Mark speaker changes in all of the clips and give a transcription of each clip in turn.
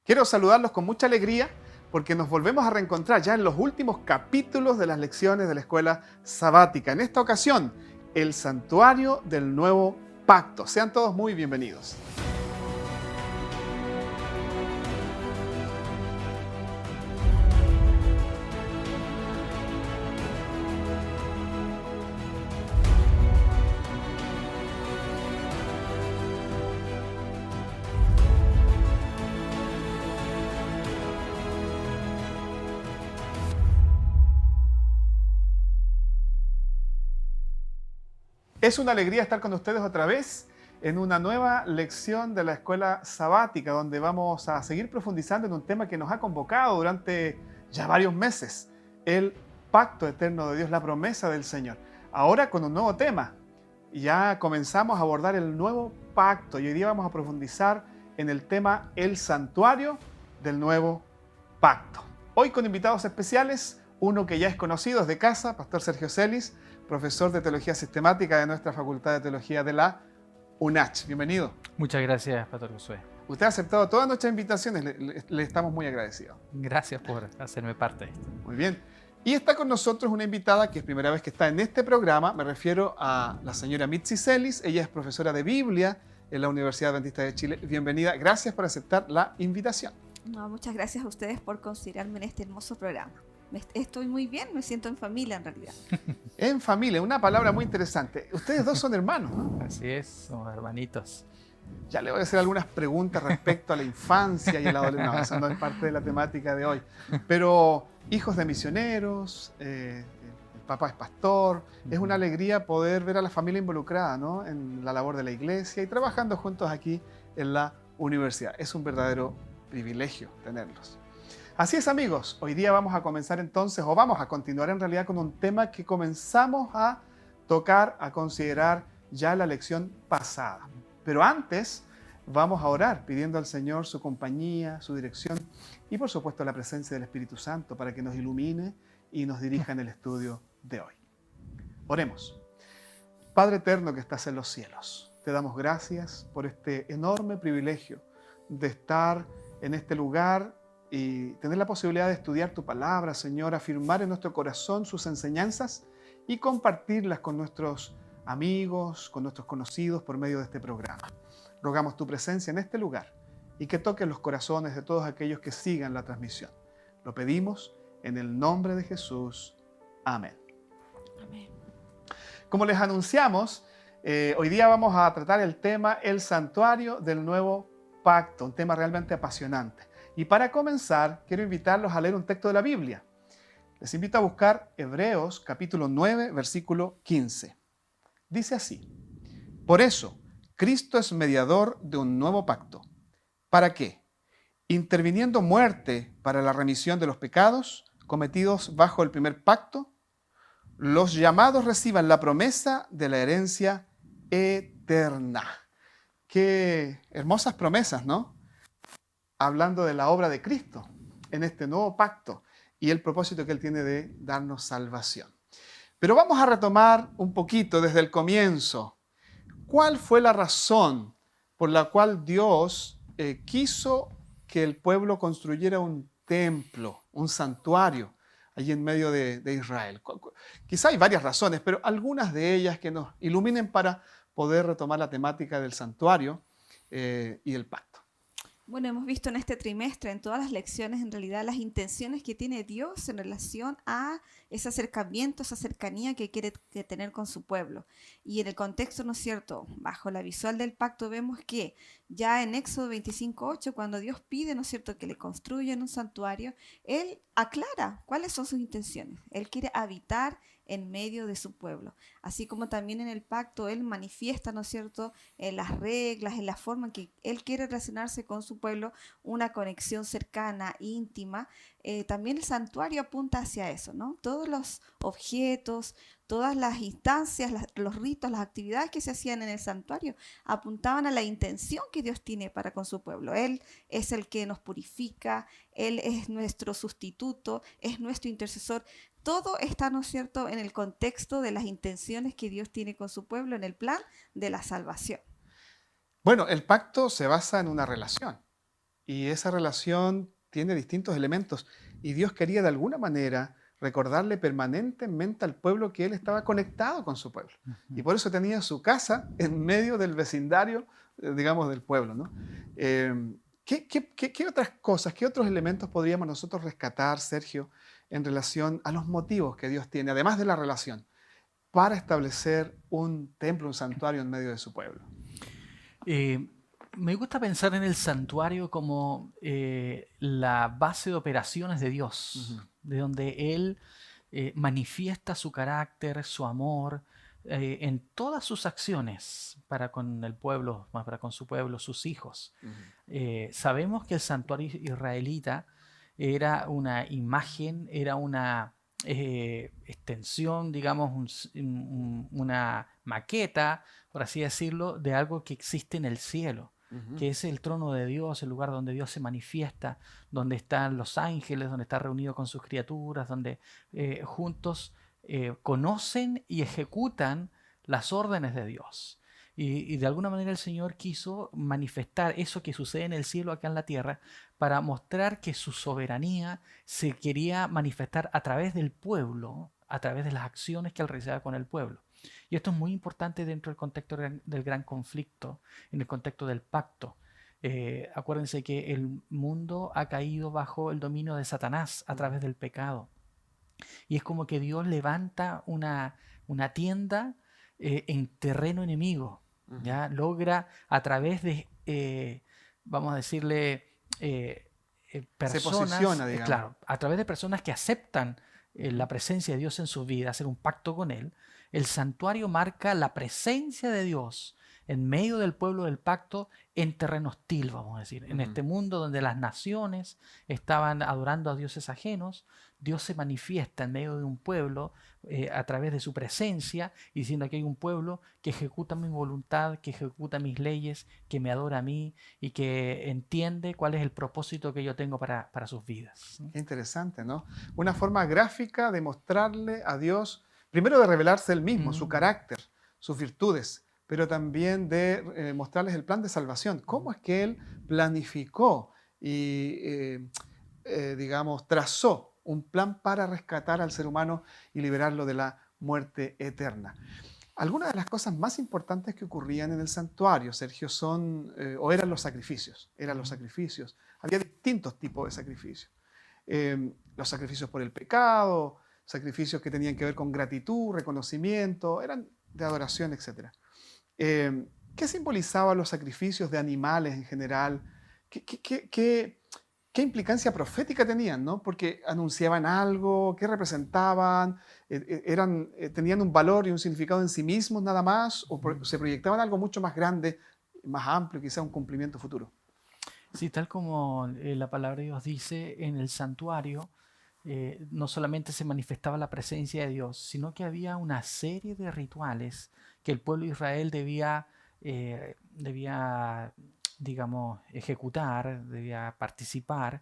Speaker 1: Quiero saludarlos con mucha alegría porque nos volvemos a reencontrar ya en los últimos capítulos de las lecciones de la escuela sabática. En esta ocasión, el santuario del nuevo pacto. Sean todos muy bienvenidos. Es una alegría estar con ustedes otra vez en una nueva lección de la escuela sabática, donde vamos a seguir profundizando en un tema que nos ha convocado durante ya varios meses, el pacto eterno de Dios, la promesa del Señor. Ahora con un nuevo tema. Ya comenzamos a abordar el nuevo pacto y hoy día vamos a profundizar en el tema el santuario del nuevo pacto. Hoy con invitados especiales, uno que ya es conocido desde casa, Pastor Sergio Celis, profesor de Teología Sistemática de nuestra Facultad de Teología de la UNACH. Bienvenido.
Speaker 2: Muchas gracias, Pastor Josué.
Speaker 1: Usted ha aceptado todas nuestras invitaciones, le estamos muy agradecidos.
Speaker 2: Gracias por hacerme parte de esto.
Speaker 1: Muy bien. Y está con nosotros una invitada que es primera vez que está en este programa. Me refiero a la señora Mitzi Celis. Ella es profesora de Biblia en la Universidad Adventista de Chile. Bienvenida. Gracias por aceptar la invitación.
Speaker 3: No, muchas gracias a ustedes por considerarme en este hermoso programa. Estoy muy bien, me siento en familia en realidad.
Speaker 1: En familia, una palabra muy interesante. Ustedes dos son hermanos, ¿no?
Speaker 2: Así es, somos hermanitos.
Speaker 1: Ya le voy a hacer algunas preguntas respecto a la infancia y el adolescencia. No, eso no es parte de la temática de hoy. Pero hijos de misioneros, el papá es pastor. Es una alegría poder ver a la familia involucrada, ¿no?, en la labor de la iglesia y trabajando juntos aquí en la universidad. Es un verdadero privilegio tenerlos. Así es, amigos, hoy día vamos a comenzar entonces, o vamos a continuar en realidad con un tema que comenzamos a tocar, a considerar ya en la lección pasada. Pero antes vamos a orar pidiendo al Señor su compañía, su dirección y por supuesto la presencia del Espíritu Santo para que nos ilumine y nos dirija en el estudio de hoy. Oremos. Padre eterno que estás en los cielos, te damos gracias por este enorme privilegio de estar en este lugar y tener la posibilidad de estudiar tu palabra, Señor, afirmar en nuestro corazón sus enseñanzas y compartirlas con nuestros amigos, con nuestros conocidos por medio de este programa. Rogamos tu presencia en este lugar y que toques los corazones de todos aquellos que sigan la transmisión. Lo pedimos en el nombre de Jesús. Amén.
Speaker 3: Amén.
Speaker 1: Como les anunciamos, hoy día vamos a tratar el tema el santuario del nuevo pacto, un tema realmente apasionante. Y para comenzar, quiero invitarlos a leer un texto de la Biblia. Les invito a buscar Hebreos capítulo 9, versículo 15. Dice así: por eso, Cristo es mediador de un nuevo pacto. ¿Para qué? Interviniendo muerte para la remisión de los pecados cometidos bajo el primer pacto, los llamados reciban la promesa de la herencia eterna. Qué hermosas promesas, ¿no? Hablando de la obra de Cristo en este nuevo pacto y el propósito que Él tiene de darnos salvación. Pero vamos a retomar un poquito desde el comienzo. ¿Cuál fue la razón por la cual Dios quiso que el pueblo construyera un templo, un santuario, allí en medio de Israel? Quizá hay varias razones, pero algunas de ellas que nos iluminen para poder retomar la temática del santuario y el pacto.
Speaker 3: Bueno, hemos visto en este trimestre, en todas las lecciones, en realidad las intenciones que tiene Dios en relación a ese acercamiento, esa cercanía que quiere tener con su pueblo. Y en el contexto, ¿no es cierto?, bajo la visual del pacto vemos que ya en Éxodo 25:8, cuando Dios pide, ¿no es cierto?, que le construyan un santuario, Él aclara cuáles son sus intenciones. Él quiere habitar en medio de su pueblo. Así como también en el pacto Él manifiesta, ¿no es cierto?, en las reglas, en la forma en que Él quiere relacionarse con su pueblo, una conexión cercana, íntima. También el santuario apunta hacia eso, ¿no? Todos los objetos, todas las instancias, los ritos, las actividades que se hacían en el santuario apuntaban a la intención que Dios tiene para con su pueblo. Él es el que nos purifica, Él es nuestro sustituto, es nuestro intercesor. Todo está, ¿no es cierto?, en el contexto de las intenciones que Dios tiene con su pueblo en el plan de la salvación.
Speaker 1: Bueno, el pacto se basa en una relación. Y esa relación tiene distintos elementos. Y Dios quería de alguna manera recordarle permanentemente al pueblo que Él estaba conectado con su pueblo. Y por eso tenía su casa en medio del vecindario, digamos, del pueblo, ¿no? ¿Qué otras cosas, qué otros elementos podríamos nosotros rescatar, Sergio, en relación a los motivos que Dios tiene, además de la relación, para establecer un templo, un santuario en medio de su pueblo?
Speaker 2: Me gusta pensar en el santuario como la base de operaciones de Dios, de donde Él manifiesta su carácter, su amor, en todas sus acciones para con el pueblo, para con su pueblo, sus hijos. Sabemos que el santuario israelita era una imagen, era una extensión, digamos, una maqueta, por así decirlo, de algo que existe en el cielo, que es el trono de Dios, el lugar donde Dios se manifiesta, donde están los ángeles, donde está reunido con sus criaturas, donde juntos conocen y ejecutan las órdenes de Dios. Y de alguna manera el Señor quiso manifestar eso que sucede en el cielo acá en la tierra para mostrar que su soberanía se quería manifestar a través del pueblo, a través de las acciones que Él realizaba con el pueblo. Y esto es muy importante dentro del contexto del gran conflicto, en el contexto del pacto. Acuérdense que el mundo ha caído bajo el dominio de Satanás a través del pecado. Y es como que Dios levanta una tienda en terreno enemigo. ¿Ya? Logra a través de, vamos a decirle, personas,
Speaker 1: se posiciona, digamos.
Speaker 2: claro, a través de personas que aceptan la presencia de Dios en su vida, hacer un pacto con Él. El santuario marca la presencia de Dios en medio del pueblo del pacto en terreno hostil, vamos a decir. En este mundo donde las naciones estaban adorando a dioses ajenos, Dios se manifiesta en medio de un pueblo a través de su presencia y diciendo que hay un pueblo que ejecuta mi voluntad, que ejecuta mis leyes, que me adora a mí y que entiende cuál es el propósito que yo tengo para sus vidas.
Speaker 1: Qué interesante, ¿no? Una forma gráfica de mostrarle a Dios, primero de revelarse Él mismo, su carácter, sus virtudes, pero también de mostrarles el plan de salvación. ¿Cómo es que Él planificó y, digamos, trazó un plan para rescatar al ser humano y liberarlo de la muerte eterna? Algunas de las cosas más importantes que ocurrían en el santuario, Sergio, o eran los sacrificios. Eran los sacrificios. Había distintos tipos de sacrificios. Los sacrificios por el pecado, sacrificios que tenían que ver con gratitud, reconocimiento, eran de adoración, etc. ¿Qué simbolizaban los sacrificios de animales en general? ¿Qué implicancia profética tenían, ¿no? Porque anunciaban algo, ¿qué representaban? ¿Tenían un valor y un significado en sí mismos nada más? ¿O se proyectaban algo mucho más grande, más amplio, quizá un cumplimiento futuro?
Speaker 2: Sí, tal como la palabra de Dios dice, en el santuario no solamente se manifestaba la presencia de Dios, sino que había una serie de rituales que el pueblo de Israel debía, digamos, ejecutar, debía participar,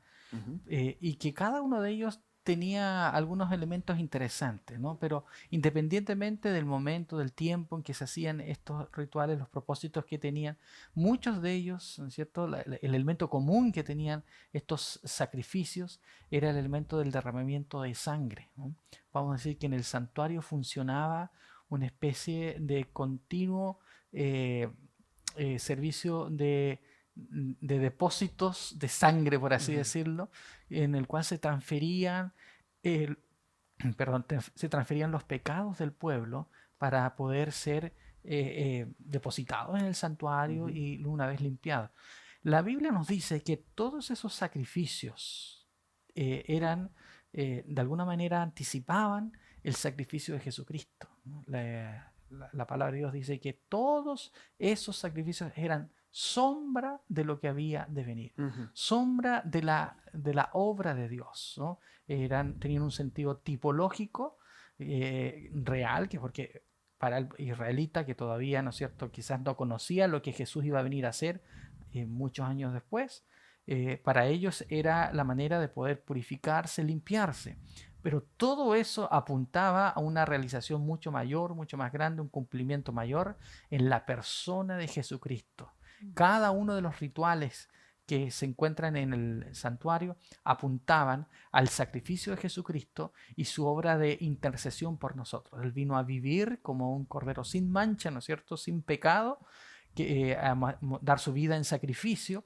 Speaker 2: y que cada uno de ellos tenía algunos elementos interesantes, ¿no? Pero independientemente del momento, del tiempo en que se hacían estos rituales, los propósitos que tenían, muchos de ellos, ¿no es cierto? El elemento común que tenían estos sacrificios era el elemento del derramamiento de sangre, ¿no? Vamos a decir que en el santuario funcionaba una especie de continuo servicio de depósitos de sangre, por así decirlo, en el cual se transferían, se transferían los pecados del pueblo para poder ser depositados en el santuario y una vez limpiados. La Biblia nos dice que todos esos sacrificios eran, de alguna manera, anticipaban el sacrificio de Jesucristo, ¿no? La palabra de Dios dice que todos esos sacrificios eran sombra de lo que había de venir, sombra de la obra de Dios, ¿no? Tenían un sentido tipológico real, que porque para el israelita que todavía, ¿no es cierto?, quizás no conocía lo que Jesús iba a venir a hacer muchos años después, para ellos era la manera de poder purificarse, limpiarse. Pero todo eso apuntaba a una realización mucho mayor, mucho más grande, un cumplimiento mayor en la persona de Jesucristo. Cada uno de los rituales que se encuentran en el santuario apuntaban al sacrificio de Jesucristo y su obra de intercesión por nosotros. Él vino a vivir como un cordero sin mancha, ¿no es cierto?, sin pecado, dar su vida en sacrificio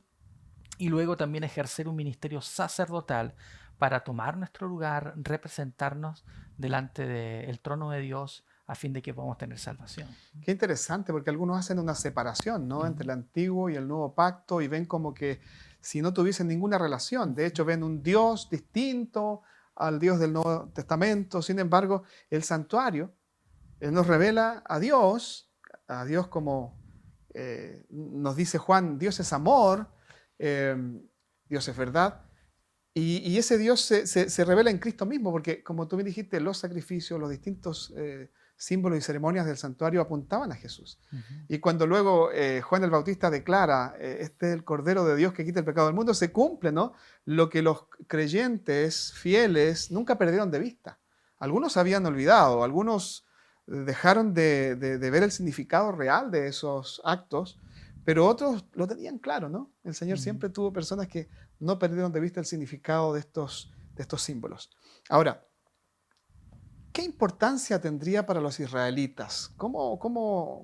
Speaker 2: y luego también ejercer un ministerio sacerdotal para tomar nuestro lugar, representarnos delante del trono de Dios a fin de que podamos tener salvación.
Speaker 1: Qué interesante, porque algunos hacen una separación, ¿no? Entre el antiguo y el nuevo pacto y ven como que si no tuviesen ninguna relación. De hecho, ven un Dios distinto al Dios del Nuevo Testamento. Sin embargo, el santuario nos revela a Dios como nos dice Juan, Dios es amor, Dios es verdad. Y ese Dios se revela en Cristo mismo, porque como tú me dijiste, los sacrificios, los distintos símbolos y ceremonias del santuario apuntaban a Jesús. Y cuando luego Juan el Bautista declara, este es el Cordero de Dios que quita el pecado del mundo, se cumple, ¿no?, lo que los creyentes fieles nunca perdieron de vista. Algunos habían olvidado, algunos dejaron de ver el significado real de esos actos, pero otros lo tenían claro, ¿no? El Señor siempre tuvo personas que no perdieron de vista el significado de estos símbolos. Ahora, ¿qué importancia tendría para los israelitas?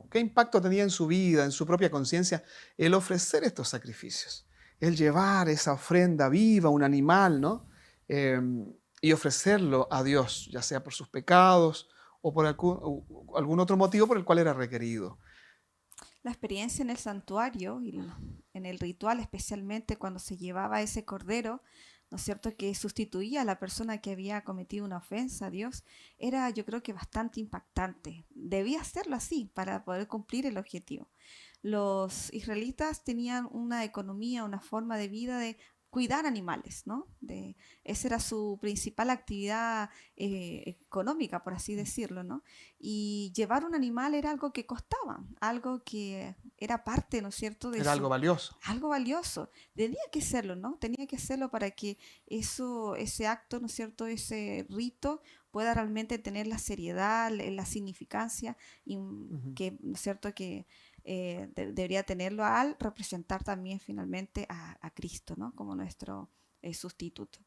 Speaker 1: ¿Qué impacto tenía en su vida, en su propia conciencia, el ofrecer estos sacrificios? El llevar esa ofrenda viva, un animal, ¿no? Y ofrecerlo a Dios, ya sea por sus pecados o por algún otro motivo por el cual era requerido.
Speaker 3: La experiencia en el santuario y en el ritual, especialmente cuando se llevaba ese cordero, ¿no es cierto?, que sustituía a la persona que había cometido una ofensa a Dios, era, yo creo que bastante impactante. Debía hacerlo así para poder cumplir el objetivo. Los israelitas tenían una economía, una forma de vida de cuidar animales, ¿no? Esa era su principal actividad económica, por así decirlo, ¿no? Y llevar un animal era algo que costaba, algo que era parte, ¿no es cierto?, de
Speaker 1: Era algo valioso.
Speaker 3: algo valioso. Tenía que serlo, ¿no? Tenía que serlo para que ese acto, ¿no es cierto?, ese rito pueda realmente tener la seriedad, la significancia y que, ¿no es cierto?, que debería tenerlo al representar también finalmente a Cristo, ¿no?, como nuestro sustituto.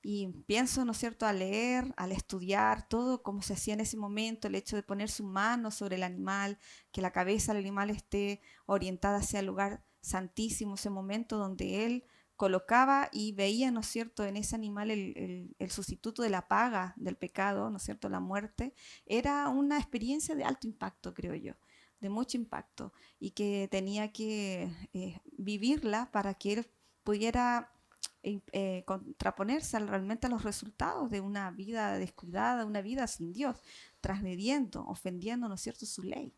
Speaker 3: Y pienso, ¿no es cierto?, al leer, al estudiar todo como se hacía en ese momento, el hecho de poner su mano sobre el animal, que la cabeza del animal esté orientada hacia el lugar santísimo, ese momento donde él colocaba y veía, ¿no es cierto?, en ese animal el sustituto de la paga del pecado, ¿no es cierto?, la muerte, era una experiencia de alto impacto, creo yo, de mucho impacto, y que tenía que vivirla para que él pudiera contraponerse realmente a los resultados de una vida descuidada, una vida sin Dios, transgrediendo, ofendiendo, ¿no es cierto?, su ley.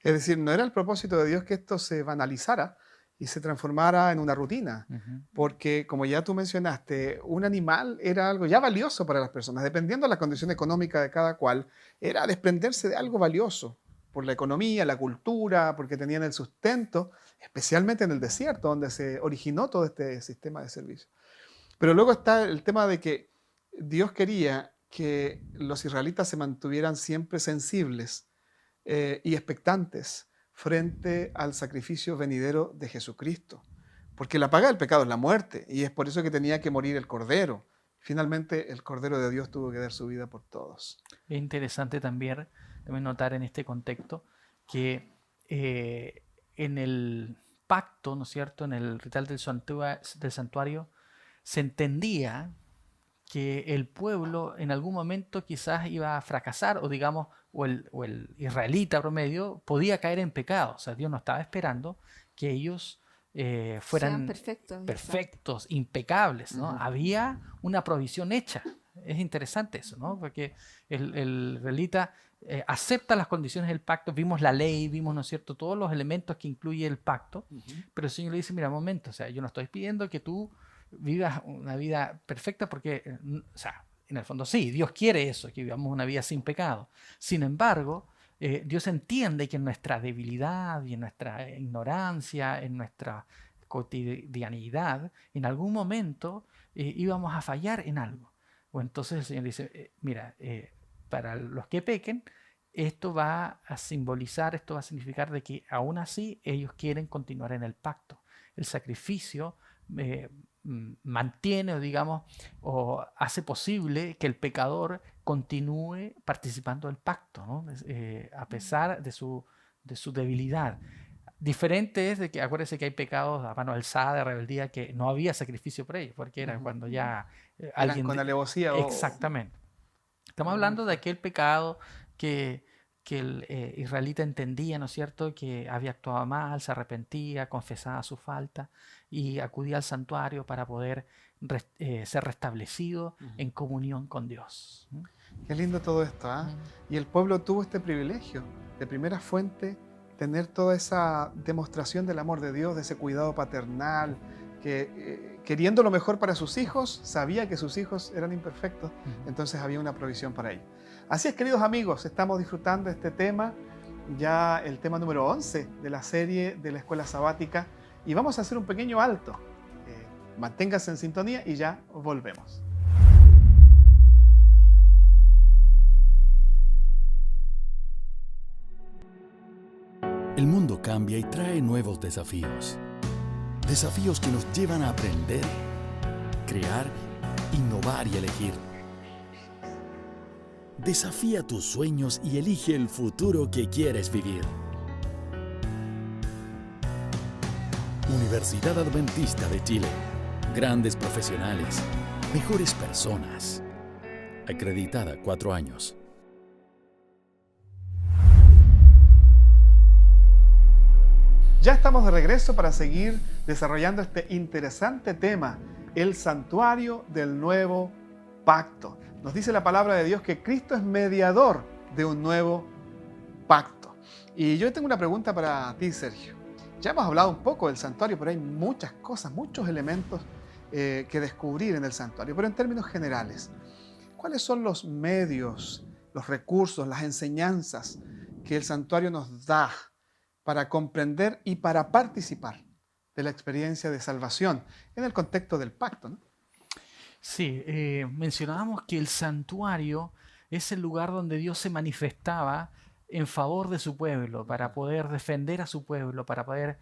Speaker 1: Es decir, no era el propósito de Dios que esto se banalizara y se transformara en una rutina, porque como ya tú mencionaste, un animal era algo ya valioso para las personas, dependiendo de la condición económica de cada cual, era desprenderse de algo valioso, por la economía, la cultura, porque tenían el sustento, especialmente en el desierto, donde se originó todo este sistema de servicio. Pero luego está el tema de que Dios quería que los israelitas se mantuvieran siempre sensibles y expectantes frente al sacrificio venidero de Jesucristo. Porque la paga del pecado es la muerte, y es por eso que tenía que morir el Cordero. Finalmente, el Cordero de Dios tuvo que dar su vida por todos.
Speaker 2: Es interesante también notar en este contexto que en el pacto, ¿no es cierto?, en el ritual del santuario, se entendía que el pueblo en algún momento quizás iba a fracasar, o digamos, o el israelita promedio podía caer en pecado. O sea, Dios no estaba esperando que ellos fueran perfectos, impecables, ¿no? Había una provisión hecha. Es interesante eso, ¿no? Porque el israelita acepta las condiciones del pacto, vimos la ley, vimos, ¿no es cierto?, todos los elementos que incluye el pacto, pero el Señor le dice, mira, un momento, o sea, yo no estoy pidiendo que tú vivas una vida perfecta porque, o sea, en el fondo sí, Dios quiere eso, que vivamos una vida sin pecado. Sin embargo, Dios entiende que en nuestra debilidad y en nuestra ignorancia, en nuestra cotidianidad, en algún momento íbamos a fallar en algo. O entonces el Señor dice, mira, para los que pequen, esto va a simbolizar, esto va a significar de que aún así ellos quieren continuar en el pacto. El sacrificio mantiene, o digamos, o hace posible que el pecador continúe participando del pacto, ¿no? A pesar de su debilidad. Diferente es de que, acuérdense que hay pecados a mano alzada, de rebeldía, que no había sacrificio por ellos, porque era cuando ya
Speaker 1: Eran
Speaker 2: alguien...
Speaker 1: con alevosía o...
Speaker 2: Exactamente. Estamos hablando de aquel pecado que el israelita entendía, ¿no es cierto?, que había actuado mal, se arrepentía, confesaba su falta y acudía al santuario para poder ser restablecido en comunión con Dios.
Speaker 1: Qué lindo todo esto, ¿ah? Y el pueblo tuvo este privilegio de primera fuente, tener toda esa demostración del amor de Dios, de ese cuidado paternal, que queriendo lo mejor para sus hijos, sabía que sus hijos eran imperfectos, entonces había una provisión para ellos. Así es, queridos amigos, estamos disfrutando de este tema, ya el tema número 11 de la serie de la Escuela Sabática, y vamos a hacer un pequeño alto. Manténgase en sintonía y ya volvemos.
Speaker 4: El mundo cambia y trae nuevos desafíos. Desafíos que nos llevan a aprender, crear, innovar y elegir. Desafía tus sueños y elige el futuro que quieres vivir. Universidad Adventista de Chile. Grandes profesionales, mejores personas. Acreditada 4 años.
Speaker 1: Ya estamos de regreso para seguir desarrollando este interesante tema, el santuario del nuevo pacto. Nos dice la palabra de Dios que Cristo es mediador de un nuevo pacto. Y yo tengo una pregunta para ti, Sergio. Ya hemos hablado un poco del santuario, pero hay muchas cosas, muchos elementos que descubrir en el santuario. Pero en términos generales, ¿cuáles son los medios, los recursos, las enseñanzas que el santuario nos da para comprender y para participar de la experiencia de salvación en el contexto del pacto, ¿no?
Speaker 2: Sí, mencionábamos que el santuario es el lugar donde Dios se manifestaba en favor de su pueblo, para poder defender a su pueblo, para poder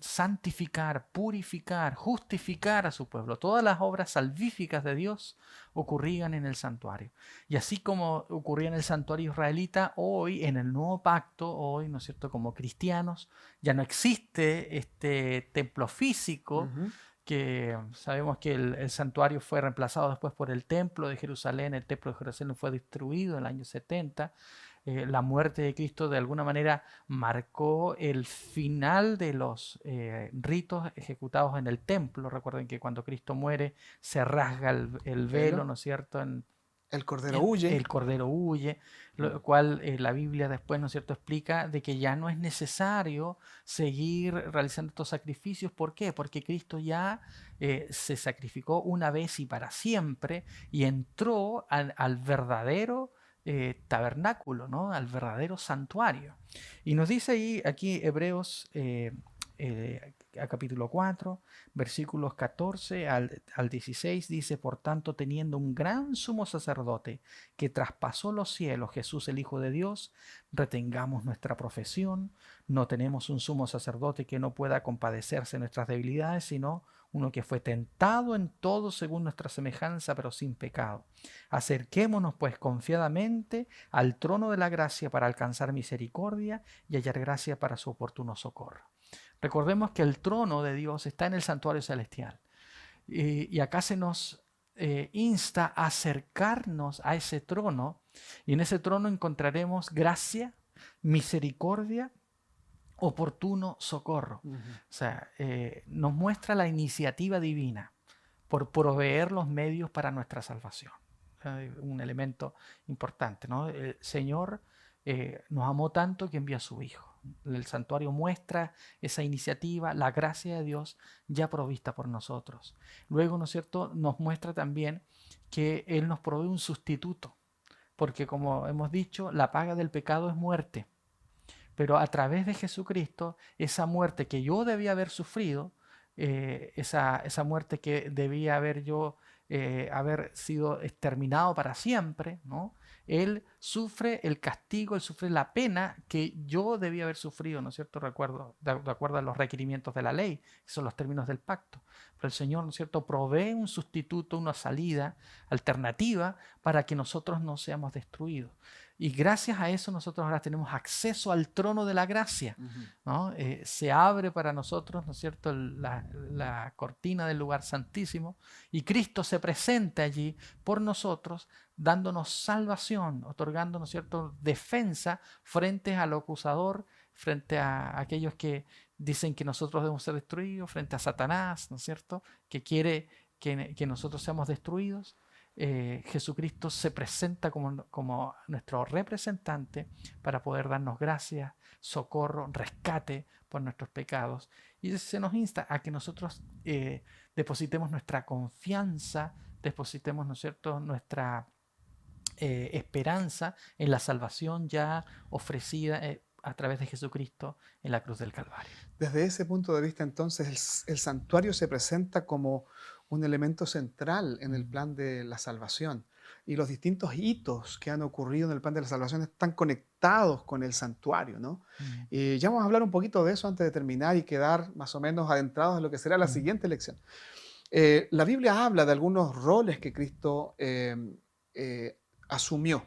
Speaker 2: santificar, purificar, justificar a su pueblo. Todas las obras salvíficas de Dios ocurrían en el santuario. Y así como ocurría en el santuario israelita, hoy en el nuevo pacto, hoy, ¿no es cierto?, como cristianos, ya no existe este templo físico, que sabemos que el santuario fue reemplazado después por el templo de Jerusalén. El templo de Jerusalén fue destruido en el año 70. La muerte de Cristo de alguna manera marcó el final de los ritos ejecutados en el templo. Recuerden que cuando Cristo muere se rasga el velo, ¿no es cierto?
Speaker 1: El cordero huye.
Speaker 2: El cordero huye, lo cual la Biblia después, ¿no es cierto?, explica de que ya no es necesario seguir realizando estos sacrificios. ¿Por qué? Porque Cristo ya se sacrificó una vez y para siempre y entró al verdadero tabernáculo, ¿no?, al verdadero santuario. Y nos dice ahí, aquí Hebreos a capítulo 4, versículos 14 al 16, dice: por tanto, teniendo un gran sumo sacerdote que traspasó los cielos, Jesús el Hijo de Dios, retengamos nuestra profesión. No tenemos un sumo sacerdote que no pueda compadecerse de nuestras debilidades, sino uno que fue tentado en todo según nuestra semejanza, pero sin pecado. Acerquémonos pues confiadamente al trono de la gracia para alcanzar misericordia y hallar gracia para su oportuno socorro. Recordemos que el trono de Dios está en el santuario celestial. Y acá se nos insta a acercarnos a ese trono, y en ese trono encontraremos gracia, misericordia, oportuno socorro. O sea, nos muestra la iniciativa divina por proveer los medios para nuestra salvación. Un elemento importante, ¿no? El Señor nos amó tanto que envió a su Hijo. El santuario muestra esa iniciativa, la gracia de Dios ya provista por nosotros. Luego, ¿no es cierto?, nos muestra también que Él nos provee un sustituto, porque como hemos dicho, la paga del pecado es muerte. Pero a través de Jesucristo, esa muerte que yo debía haber sufrido, esa muerte que debía haber yo haber sido exterminado para siempre, ¿no?, Él sufre el castigo, Él sufre la pena que yo debía haber sufrido, ¿no es cierto? De acuerdo a los requerimientos de la ley, que son los términos del pacto. Pero el Señor, ¿no es cierto?, provee un sustituto, una salida alternativa para que nosotros no seamos destruidos. Y gracias a eso nosotros ahora tenemos acceso al trono de la gracia, ¿no? Se abre para nosotros, ¿no es cierto?, la cortina del lugar santísimo, y Cristo se presenta allí por nosotros, dándonos salvación, otorgando, ¿no es cierto?, defensa frente al acusador, frente a aquellos que dicen que nosotros debemos ser destruidos, frente a Satanás, ¿no es cierto?, que quiere que nosotros seamos destruidos. Jesucristo se presenta como nuestro representante para poder darnos gracia, socorro, rescate por nuestros pecados. Y se nos insta a que nosotros depositemos nuestra confianza, depositemos, ¿no es cierto?, nuestra esperanza en la salvación ya ofrecida a través de Jesucristo en la cruz del Calvario.
Speaker 1: Desde ese punto de vista, entonces, el santuario se presenta como un elemento central en el plan de la salvación. Y los distintos hitos que han ocurrido en el plan de la salvación están conectados con el santuario, ¿no? Ya vamos a hablar un poquito de eso antes de terminar y quedar más o menos adentrados en lo que será la siguiente lección. La Biblia habla de algunos roles que Cristo asumió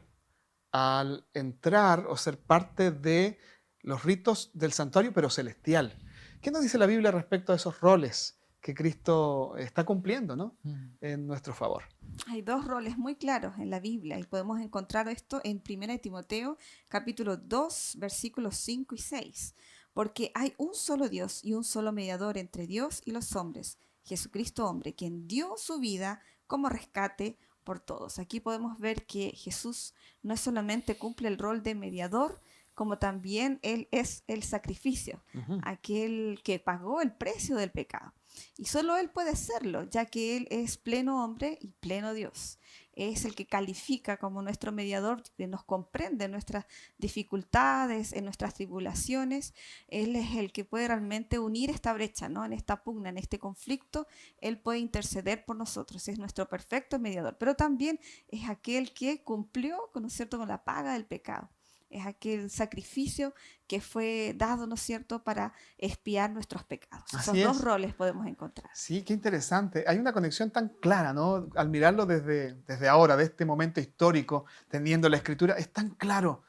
Speaker 1: al entrar o ser parte de los ritos del santuario, pero celestial. ¿Qué nos dice la Biblia respecto a esos roles que Cristo está cumpliendo, ¿no?, en nuestro favor?
Speaker 3: Hay dos roles muy claros en la Biblia y podemos encontrar esto en 1 Timoteo capítulo 2 versículos 5 y 6. Porque hay un solo Dios y un solo mediador entre Dios y los hombres, Jesucristo hombre, quien dio su vida como rescate por todos. Aquí podemos ver que Jesús no solamente cumple el rol de mediador, como también Él es el sacrificio, aquel que pagó el precio del pecado. Y solo Él puede serlo, ya que Él es pleno hombre y pleno Dios. Es el que califica como nuestro mediador, que nos comprende en nuestras dificultades, en nuestras tribulaciones. Él es el que puede realmente unir esta brecha, ¿no?, en esta pugna, en este conflicto. Él puede interceder por nosotros, es nuestro perfecto mediador. Pero también es aquel que cumplió, ¿no es cierto?, con la paga del pecado. Es aquel sacrificio que fue dado, ¿no es cierto?, para expiar nuestros pecados. Esos dos roles podemos encontrar.
Speaker 1: Sí, qué interesante. Hay una conexión tan clara, ¿no? Al mirarlo desde ahora, de este momento histórico, teniendo la Escritura, es tan claro.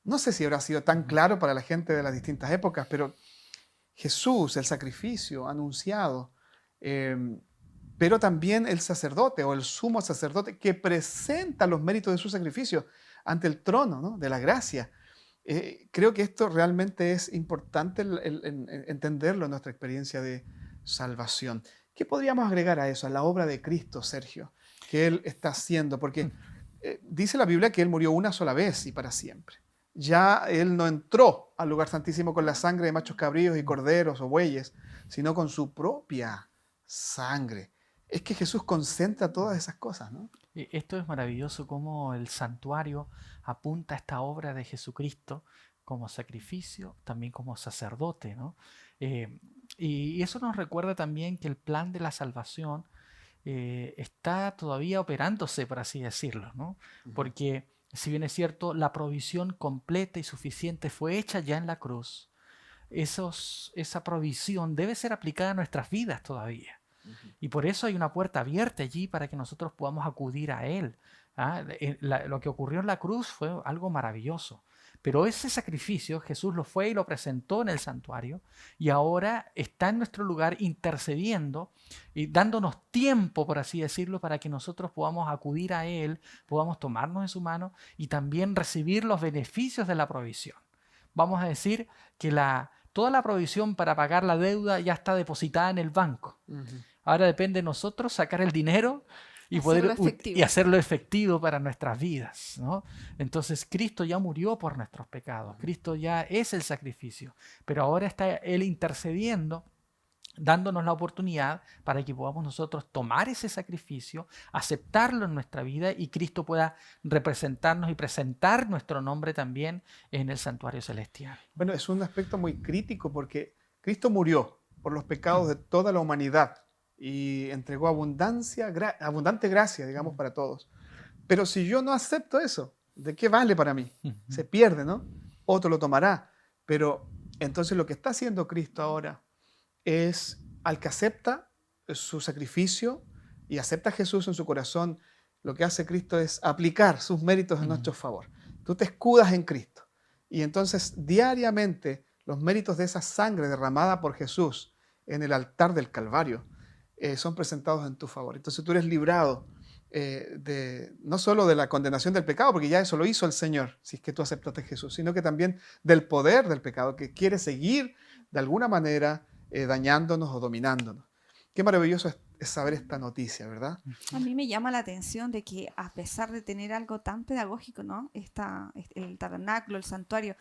Speaker 1: No sé si habrá sido tan claro para la gente de las distintas épocas, pero Jesús, el sacrificio anunciado, pero también el sacerdote o el sumo sacerdote que presenta los méritos de su sacrificio ante el trono, ¿no?, de la gracia. Creo que esto realmente es importante entenderlo en nuestra experiencia de salvación. ¿Qué podríamos agregar a eso, a la obra de Cristo, Sergio, que Él está haciendo? Porque dice la Biblia que Él murió una sola vez y para siempre. Ya Él no entró al lugar santísimo con la sangre de machos cabríos y corderos o bueyes, sino con su propia sangre. Es que Jesús concentra todas esas cosas, ¿no?
Speaker 2: Esto es maravilloso, cómo el santuario apunta a esta obra de Jesucristo como sacrificio, también como sacerdote, ¿no? Y eso nos recuerda también que el plan de la salvación está todavía operándose, por así decirlo, ¿no? Porque si bien es cierto, la provisión completa y suficiente fue hecha ya en la cruz, esa provisión debe ser aplicada a nuestras vidas todavía. Y por eso hay una puerta abierta allí para que nosotros podamos acudir a Él. Lo que ocurrió en la cruz fue algo maravilloso. Pero ese sacrificio Jesús lo fue y lo presentó en el santuario y ahora está en nuestro lugar intercediendo y dándonos tiempo, por así decirlo, para que nosotros podamos acudir a Él, podamos tomarnos en su mano y también recibir los beneficios de la provisión. Vamos a decir que toda la provisión para pagar la deuda ya está depositada en el banco. Ahora depende de nosotros sacar el dinero y hacerlo efectivo para nuestras vidas, ¿no? Entonces Cristo ya murió por nuestros pecados, Cristo ya es el sacrificio, pero ahora está Él intercediendo, dándonos la oportunidad para que podamos nosotros tomar ese sacrificio, aceptarlo en nuestra vida y Cristo pueda representarnos y presentar nuestro nombre también en el santuario celestial.
Speaker 1: Bueno, es un aspecto muy crítico porque Cristo murió por los pecados de toda la humanidad y entregó abundante gracia, digamos, para todos. Pero si yo no acepto eso, ¿de qué vale para mí? Se pierde, ¿no? Otro lo tomará. Pero entonces lo que está haciendo Cristo ahora es, al que acepta su sacrificio y acepta a Jesús en su corazón, lo que hace Cristo es aplicar sus méritos en nuestro favor. Tú te escudas en Cristo. Y entonces diariamente los méritos de esa sangre derramada por Jesús en el altar del Calvario son presentados en tu favor. Entonces tú eres librado no solo de la condenación del pecado, porque ya eso lo hizo el Señor, si es que tú aceptaste a Jesús, sino que también del poder del pecado, que quiere seguir de alguna manera dañándonos o dominándonos. Qué maravilloso es saber esta noticia, ¿verdad?
Speaker 3: A mí me llama la atención de que a pesar de tener algo tan pedagógico, ¿no? El tabernáculo, el santuario,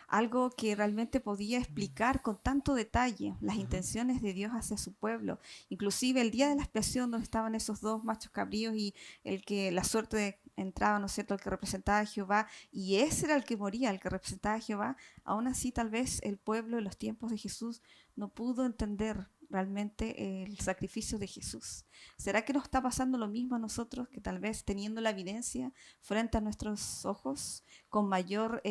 Speaker 3: algo que realmente podía explicar con tanto detalle las intenciones de Dios hacia su pueblo. Inclusive el día de la expiación, donde estaban esos dos machos cabríos y el que la suerte entraba, ¿no es cierto?, el que representaba a Jehová, y ese era el que moría, el que representaba a Jehová. Aún así, tal vez el pueblo en los tiempos de Jesús no pudo entender realmente el sacrificio de Jesús. ¿Será que nos está pasando lo mismo a nosotros, que tal vez teniendo la evidencia frente a nuestros ojos con mayor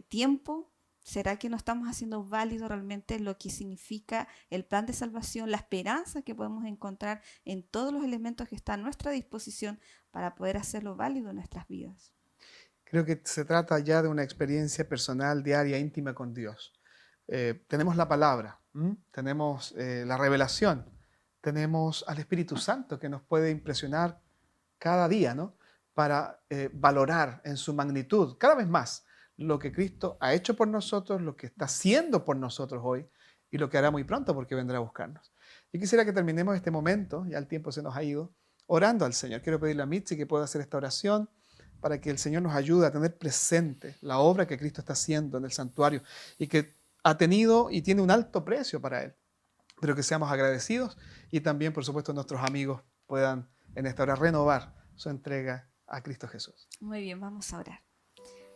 Speaker 3: tiempo, será que no estamos haciendo válido realmente lo que significa el plan de salvación, la esperanza que podemos encontrar en todos los elementos que están a nuestra disposición para poder hacerlo válido en nuestras vidas?
Speaker 1: Creo que se trata ya de una experiencia personal, diaria, íntima con Dios. Tenemos la palabra, tenemos la revelación, tenemos al Espíritu Santo que nos puede impresionar cada día, ¿no? Para valorar en su magnitud cada vez más lo que Cristo ha hecho por nosotros, lo que está haciendo por nosotros hoy y lo que hará muy pronto porque vendrá a buscarnos. Yo quisiera que terminemos este momento, ya el tiempo se nos ha ido, orando al Señor. Quiero pedirle a Mitzi que pueda hacer esta oración para que el Señor nos ayude a tener presente la obra que Cristo está haciendo en el santuario y que ha tenido y tiene un alto precio para Él, pero que seamos agradecidos y también, por supuesto, nuestros amigos puedan en esta hora renovar su entrega a Cristo Jesús.
Speaker 3: Muy bien, vamos a orar.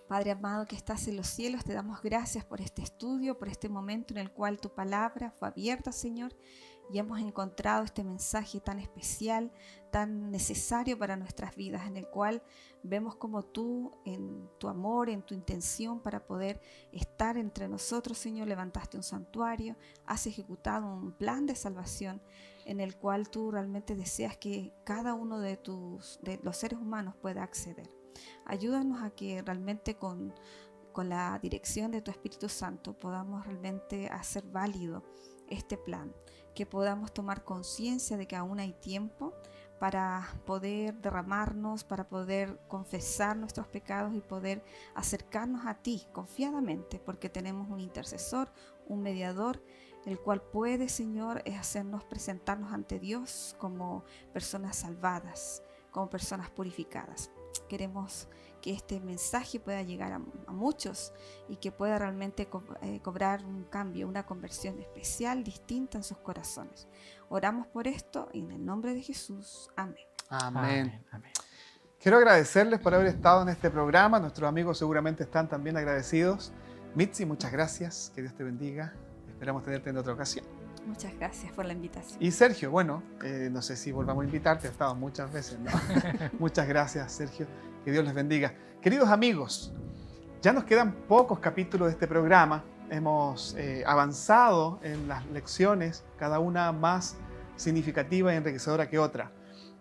Speaker 3: Padre amado que estás en los cielos, te damos gracias por este estudio, por este momento en el cual tu palabra fue abierta, Señor, y hemos encontrado este mensaje tan especial, tan necesario para nuestras vidas, en el cual vemos como tú, en tu amor, en tu intención para poder estar entre nosotros, Señor, levantaste un santuario, has ejecutado un plan de salvación en el cual tú realmente deseas que cada uno de los seres humanos pueda acceder. Ayúdanos a que realmente con la dirección de tu Espíritu Santo podamos realmente hacer válido este plan, que podamos tomar conciencia de que aún hay tiempo para poder derramarnos, para poder confesar nuestros pecados y poder acercarnos a ti confiadamente, porque tenemos un intercesor, un mediador, el cual puede, Señor, hacernos presentarnos ante Dios como personas salvadas, como personas purificadas. Queremos que este mensaje pueda llegar a muchos y que pueda realmente cobrar un cambio, una conversión especial, distinta en sus corazones. Oramos por esto y en el nombre de Jesús. Amén.
Speaker 1: Amén. Amén. Quiero agradecerles por haber estado en este programa. Nuestros amigos seguramente están también agradecidos. Mitzi, muchas gracias. Que Dios te bendiga. Esperamos tenerte en otra ocasión.
Speaker 3: Muchas gracias por la invitación.
Speaker 1: Y Sergio, bueno, no sé si volvamos a invitarte, has estado muchas veces, ¿no? Muchas gracias, Sergio. Que Dios les bendiga. Queridos amigos, ya nos quedan pocos capítulos de este programa. Hemos avanzado en las lecciones, cada una más significativa y enriquecedora que otra.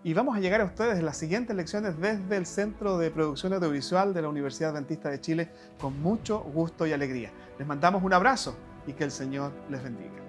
Speaker 1: Y vamos a llegar a ustedes en las siguientes lecciones desde el Centro de Producción Audiovisual de la Universidad Adventista de Chile con mucho gusto y alegría. Les mandamos un abrazo y que el Señor les bendiga.